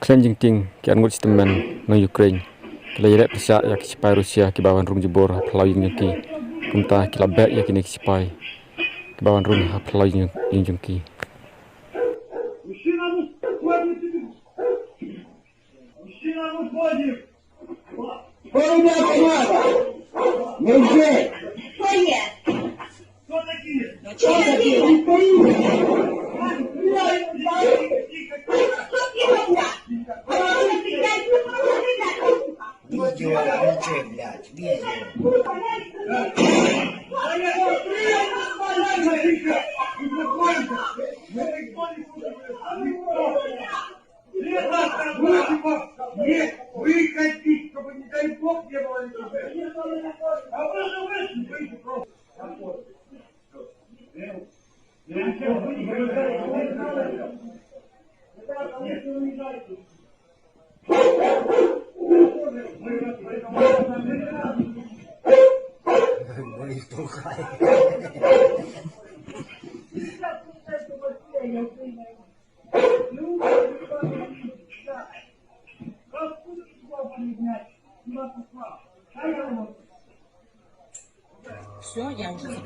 Klan ting ki arngut tymmen no Ukraine kila persia iaki Shipai Russia ki bawan rung jebor plau yaki kumta kila bek yaki nek Shipai ki bawan rung plau yaki Видео включи, блядь, видео. Не выходить, чтобы, не дай бог, не было ничего. А вы же вышли, выйдите просто. Все, я уже закрыла.